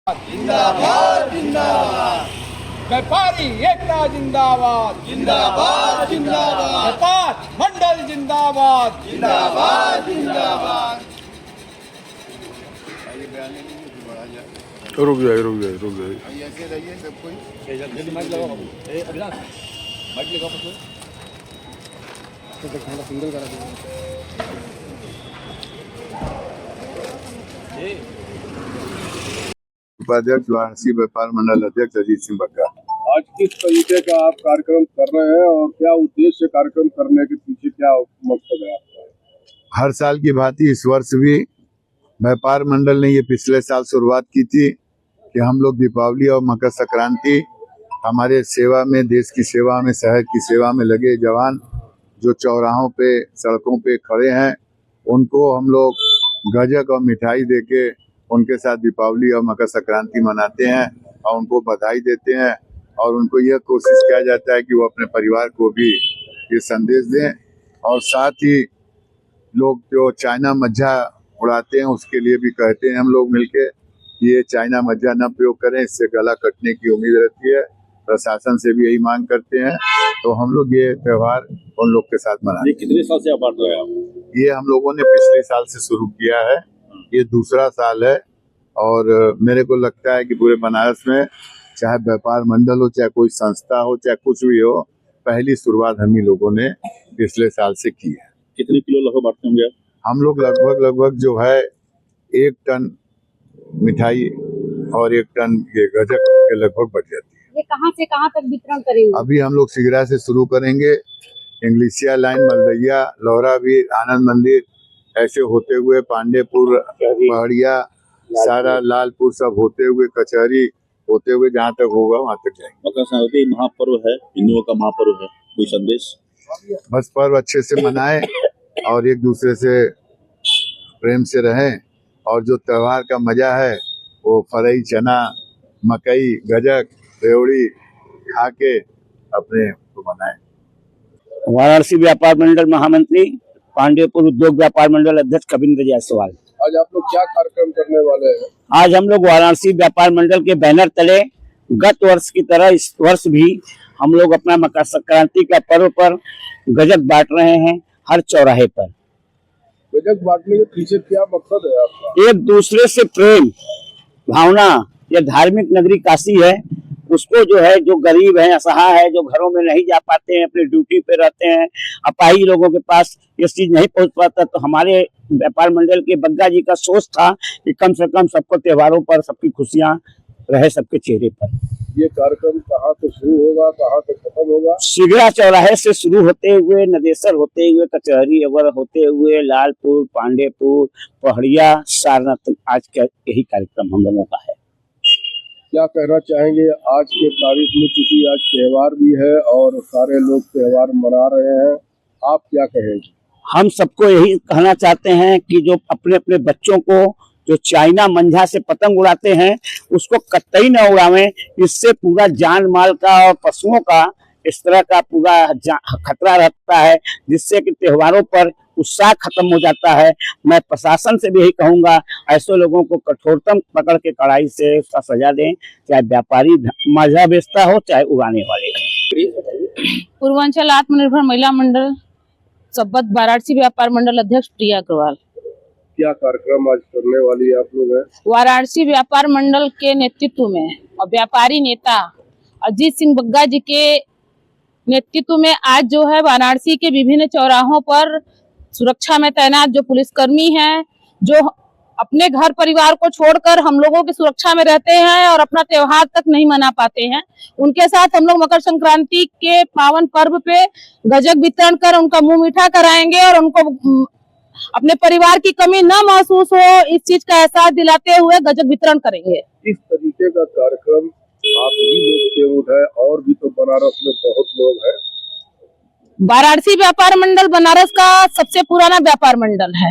जिंदाबाद जिंदाबाद, व्यापारी एकता जिंदाबाद, जिंदाबाद जिंदाबाद, व्यापार मंडल जिंदाबाद, जिंदाबाद जिंदाबाद। रुक जाए रुक जाए रुक जाए। ऐसे रहिए सब कोई। उपाध्यक्ष वाराणसी व्यापार मंडल अध्यक्ष अजीत सिंह बग्गा। आज किस तरीके का आप कार्यक्रम कर रहे हैं और क्या उद्देश्य कार्यक्रम करने के पीछे क्या मकसद है आपका? हर साल की भांति इस वर्ष भी व्यापार मंडल ने ये पिछले साल शुरुआत की थी कि हम लोग दीपावली और मकर संक्रांति हमारे सेवा में, देश की सेवा में, शहर की सेवा में लगे जवान जो चौराहों पे, सड़कों पे खड़े हैं, उनको हम लोग गजक और मिठाई देके उनके साथ दीपावली और मकर संक्रांति मनाते हैं और उनको बधाई देते हैं। और उनको यह कोशिश किया जाता है कि वो अपने परिवार को भी ये संदेश दें। और साथ ही लोग जो चाइना मज्जा उड़ाते हैं उसके लिए भी कहते हैं हम लोग मिलके कि ये चाइना मज्जा न प्रयोग करें, इससे गला कटने की उम्मीद रहती है। प्रशासन से भी यही मांग करते हैं। तो हम लोग ये त्योहार उन लोग के साथ मनाते हैं। कितने साल से आप बांट रहे हैं आप? ये हम लोगों ने पिछले साल से शुरू किया है, ये दूसरा साल है। और मेरे को लगता है कि पूरे बनारस में चाहे व्यापार मंडल हो, चाहे कोई संस्था हो, चाहे कुछ भी हो, पहली शुरुआत हम ही लोगों ने पिछले साल से की है। कितने किलो लगभग बांटते होंगे आप? हम लोग लगभग जो है 1 टन मिठाई और 1 टन ये गजक के लगभग बढ़ जाती है। ये कहां से कहां तक वितरण करेंगे? अभी हम लोग सिगरा से शुरू करेंगे, इंग्लिशिया लाइन, मलदैया, लोहरावीर, आनंद मंदिर, ऐसे होते हुए पांडेपुर, पहाड़िया, सारा लालपुर सब होते हुए कचहरी होते हुए जहाँ तक होगा वहाँ तक जाएंगे। मकर संक्रांति महापर्व है, हिंदुओं का महापर्व है, कोई संदेश? बस पर्व अच्छे से मनाएं और एक दूसरे से प्रेम से रहें। और जो त्योहार का मजा है वो फरई, चना, मकई, गजक, रेवड़ी खा के अपने को मनाएं। वाराणसी व्यापार मंडल महामंत्री, पांडेपुर उद्योग व्यापार मंडल अध्यक्ष कविंद्र जायसवाल। आज आप लोग क्या कार्यक्रम करने वाले हैं? आज हम लोग वाराणसी व्यापार मंडल के बैनर तले गत वर्ष की तरह इस वर्ष भी हम लोग अपना मकर संक्रांति का पर्व पर गजक बांट रहे हैं हर चौराहे पर। गजक बांटने के पीछे क्या मकसद है आपका? एक दूसरे से प्रेम भावना, यह धार्मिक नगरी काशी है, उसको जो है, जो गरीब है, असहाय है, जो घरों में नहीं जा पाते हैं, अपने ड्यूटी पे रहते हैं, अपाहिज लोगों के पास ये चीज नहीं पहुंच पाता, तो हमारे व्यापार मंडल के बग्गा जी का सोच था कि कम से कम सबको त्योहारों पर सबकी खुशियां रहे सबके चेहरे पर। ये कार्यक्रम कहाँ से शुरू होगा, कहाँ से खत्म होगा? सिगरा चौराहे से शुरू होते हुए नदेसर होते हुए कचहरी अवर होते हुए लालपुर, पांडेपुर, पहाड़िया, सारनाथ, आज का यही कार्यक्रम हम लोगों का है। क्या कहना चाहेंगे आज के तारीख में, क्योंकि आज त्योहार भी है और सारे लोग त्योहार मना रहे हैं, आप क्या कहेंगे? हम सबको यही कहना चाहते हैं कि जो अपने अपने बच्चों को जो चाइना मंझा से पतंग उड़ाते हैं उसको कतई न उड़ावें। इससे पूरा जान माल का और पशुओं का इस तरह का पूरा खतरा रहता है, जिससे कि त्योहारों पर उत्साह खत्म हो जाता है। मैं प्रशासन से भी यही कहूंगा, ऐसे लोगों को कठोरतम पकड़ के कड़ाई से उसका सजा दें, चाहे व्यापारी मजा बेचता हो चाहे उड़ाने वाले हो। पूर्वांचल आत्मनिर्भर महिला मंडल सबत वाराणसी व्यापार मंडल अध्यक्ष प्रिया अग्रवाल। क्या कार्यक्रम आज करने वाली आप लोग हैं? वाराणसी व्यापार मंडल के नेतृत्व में और व्यापारी नेता अजीत सिंह बग्गा जी के नेतृत्व में आज जो है वाराणसी के विभिन्न चौराहों पर सुरक्षा में तैनात जो पुलिसकर्मी हैं, जो अपने घर परिवार को छोड़कर हम लोगों की सुरक्षा में रहते हैं और अपना त्योहार तक नहीं मना पाते हैं, उनके साथ हम लोग मकर संक्रांति के पावन पर्व पे गजक वितरण कर उनका मुंह मीठा कराएंगे और उनको अपने परिवार की कमी न महसूस हो, इस चीज का एहसास दिलाते हुए गजक वितरण करेंगे। इस तरीके का कार्यक्रम आप ही लोग से उठाए, और भी तो बनारस में बहुत लोग हैं। वाराणसी व्यापार मंडल बनारस का सबसे पुराना व्यापार मंडल है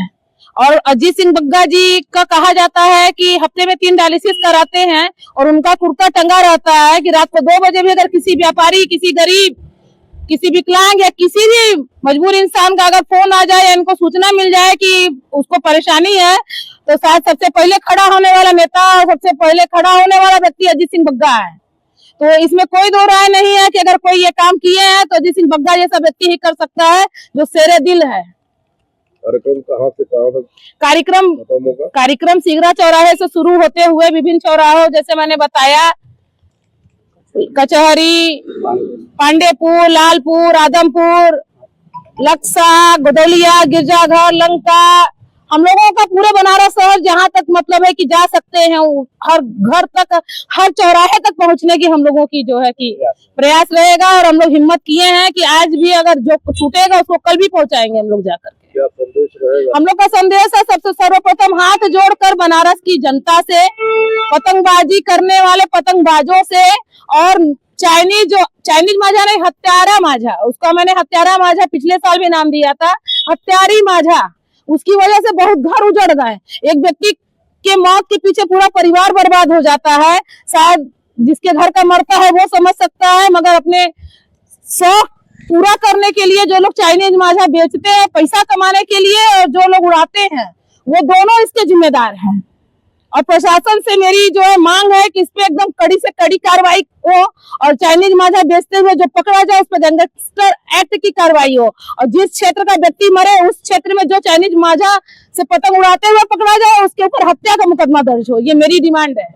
और अजीत सिंह बग्गा जी का कहा जाता है कि हफ्ते में 3 डायलिसिस कराते हैं और उनका कुर्ता टंगा रहता है कि रात को 2 बजे भी अगर किसी व्यापारी, किसी गरीब, किसी विकलांग या किसी भी मजबूर इंसान का अगर फोन आ जाए या इनको सूचना मिल जाए कि उसको परेशानी है, तो शायद सबसे पहले खड़ा होने वाला नेता और सबसे पहले खड़ा होने वाला व्यक्ति अजीत सिंह बग्गा है। तो इसमें कोई दो राय नहीं है कि अगर कोई ये काम किए हैं तो अजीत सिंह बग्गा जैसा व्यक्ति ही कर सकता है जो शेरे दिल है। कार्यक्रम कहाँ से कहाँ तक कार्यक्रम खत्म होगा? कार्यक्रम सिगरा चौराहे से शुरू होते हुए विभिन्न चौराहों, जैसे मैंने बताया, कचहरी, पांडेपुर, लालपुर, आदमपुर, लक्सा, गोदौलिया, गिरजाघर, लंका, हम लोगों का पूरे बनारस शहर जहाँ तक मतलब है कि जा सकते हैं, हर घर तक, हर चौराहे तक पहुंचने की हम लोगों की जो है कि प्रयास रहेगा। और हम लोग हिम्मत किए हैं कि आज भी अगर जो छूटेगा उसको कल भी पहुंचाएंगे हम लोग जाकर। क्या संदेश रहेगा? हम लोग का संदेश है सबसे सर्वप्रथम हाथ जोड़कर बनारस की जनता से, पतंगबाजी करने वाले पतंगबाजों से, और चाइनीज माझा नहीं, हत्यारा माझा, उसका मैंने हत्यारा माझा पिछले साल भी नाम दिया था, हत्यारी माझा, उसकी वजह से बहुत घर उजड़ गए। एक व्यक्ति के मौत के पीछे पूरा परिवार बर्बाद हो जाता है। शायद जिसके घर का मरता है वो समझ सकता है, मगर अपने शौक पूरा करने के लिए जो लोग चाइनीज माझा बेचते हैं पैसा कमाने के लिए, और जो लोग उड़ाते हैं, वो दोनों इसके जिम्मेदार हैं। और प्रशासन से मेरी जो है मांग है कि इस पे एकदम कड़ी से कड़ी कार्रवाई हो, और चाइनीज माझा बेचते हुए जो पकड़ा जाए उस पर गैंगस्टर एक्ट की कार्रवाई हो, और जिस क्षेत्र का व्यक्ति मरे उस क्षेत्र में जो चाइनीज माझा से पतंग उड़ाते हुए पकड़ा जाए उसके ऊपर हत्या का मुकदमा दर्ज हो। ये मेरी डिमांड है।